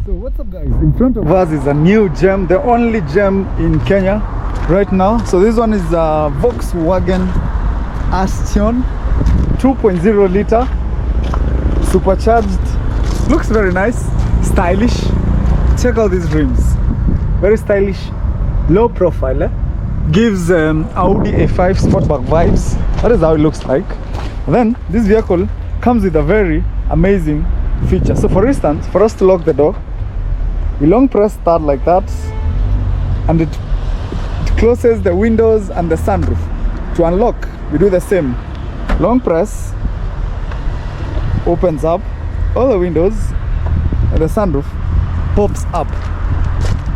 So what's up guys, in front of us is a new gem, the only gem in Kenya right now. So this one is a Volkswagen Arteon 2.0 liter supercharged. Looks very nice, stylish. Check out these rims, very stylish, low profile, gives Audi A5 Sportback vibes. That is how it looks like. Then this vehicle comes with a very amazing feature. So for instance, for us to lock the door, we long press start like that, and it closes the windows and the sunroof. To unlock, we do the same. Long press opens up all the windows and the sunroof pops up.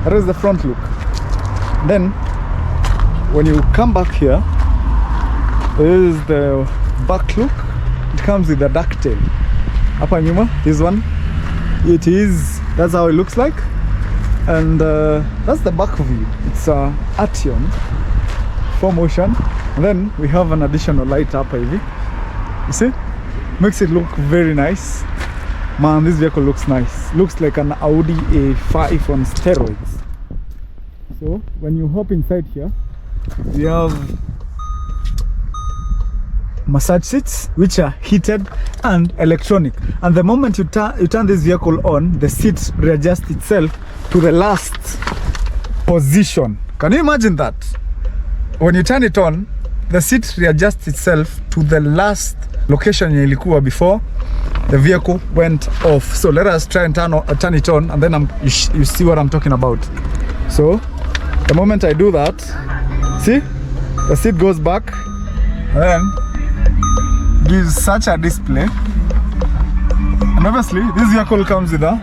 That is the front look. Then when you come back here, there is the back look. It comes with a ducktail. Hapa nyuma, this one, that's how it looks like. And that's the back view. It's a Arteon 4Motion. And then we have an additional light up here. You see, makes it look very nice. Man, this vehicle looks nice. Looks like an Audi A5 on steroids. So when you hop inside here, we have massage seats which are heated and electronic, and the moment you turn this vehicle on, the seat readjusts itself to the last position. Can you imagine that? When you turn it on, the seat readjusts itself to the last location ilikuwa before the vehicle went off. So let us try and turn it on, and then you see what I'm talking about. So the moment I do that, see, the seat goes back and then gives such a display. And obviously this vehicle comes with a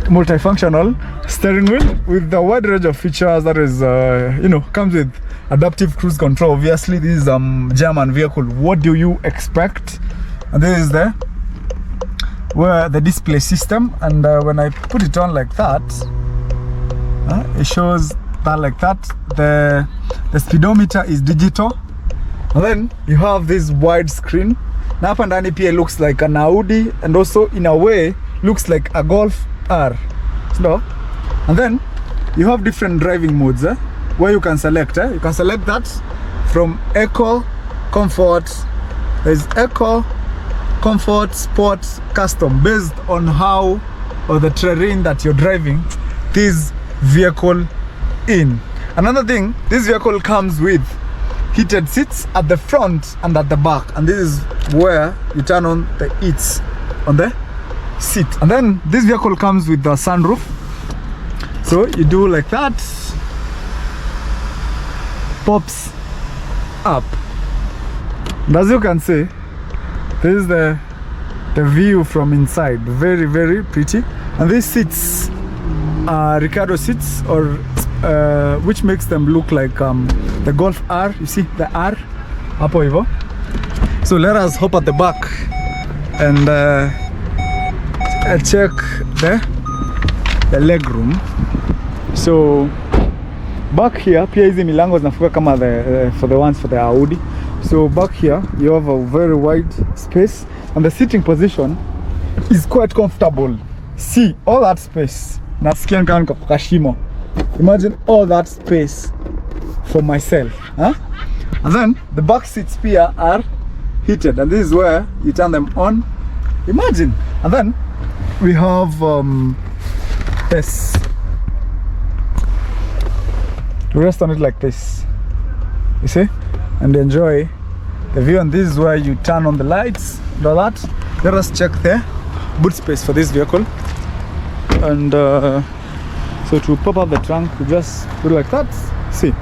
multifunctional steering wheel with a wide range of features. That is comes with adaptive cruise control. Obviously this is a German vehicle. What do you expect? And this is the display system, and when I put it on like that, it shows that like that. The speedometer is digital, and then you have this wide screen. Na hapa ndani pia looks like an Audi, and also in a way looks like a Golf R. So, and then you have different driving modes where you can select. You can select that from Eco, Comfort. There's Eco, Comfort, Sport, Custom, based on how or the terrain that you're driving this vehicle in. Another thing, this vehicle comes with heated seats at the front and at the back, and this is where you turn on the heats on the seat. And then this vehicle comes with the sunroof, so you do like that, pops up, and as you can see, this is the view from inside. Very, very pretty. And these seats are Ricardo seats, or which makes them look like the Golf R. You see the R hapo hivyo. So let us hop at the back and check the leg room. So back here pia hizi milango zinafunga kama for the ones for the Audi. So back here you have a very wide space, and the sitting position is quite comfortable. See all that space. Nasikia kama niko kwa shimo. Imagine all that space for myself, And then the back seats here are heated, and this is where you turn them on. Imagine. And then we have this. You rest on it like this, you see, and enjoy the view. And this is where you turn on the lights and all that. Let us check the boot space for this vehicle. And so to pop up the trunk, you just put it like that. See,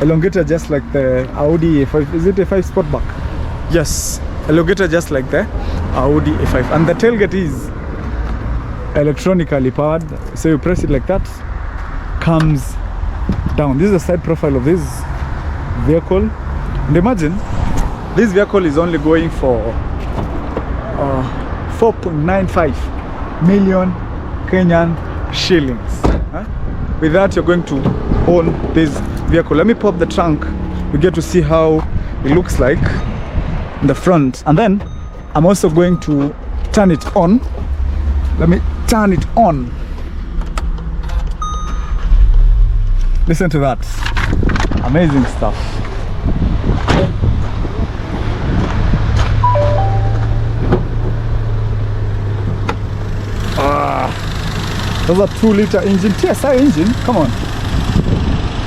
elongated just like the Audi A5. Is it A5 Sportback? Yes, elongated just like the Audi A5. And the tailgate is electronically powered. So you press it like that, comes down. This is the side profile of this vehicle. And imagine, this vehicle is only going for 4.95 million Kenyan shillings. With that, you're going to own this vehicle. Let me pop the trunk. You get to see how it looks like in the front, and then I'm also going to turn it on. Let me turn it on. Listen to that. Amazing stuff. There's a 2-liter engine, TSI engine, come on.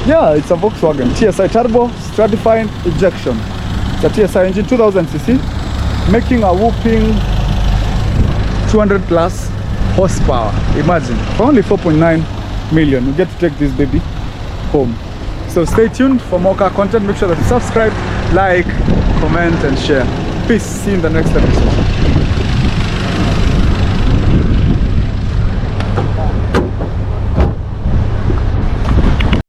Yeah, it's a Volkswagen, TSI turbo, stratified injection. It's a TSI engine, 2000cc, making a whooping 200 plus horsepower. Imagine, for only 4.9 million, you get to take this baby home. So stay tuned for more car content. Make sure that you subscribe, like, comment and share. Peace, see you in the next episode.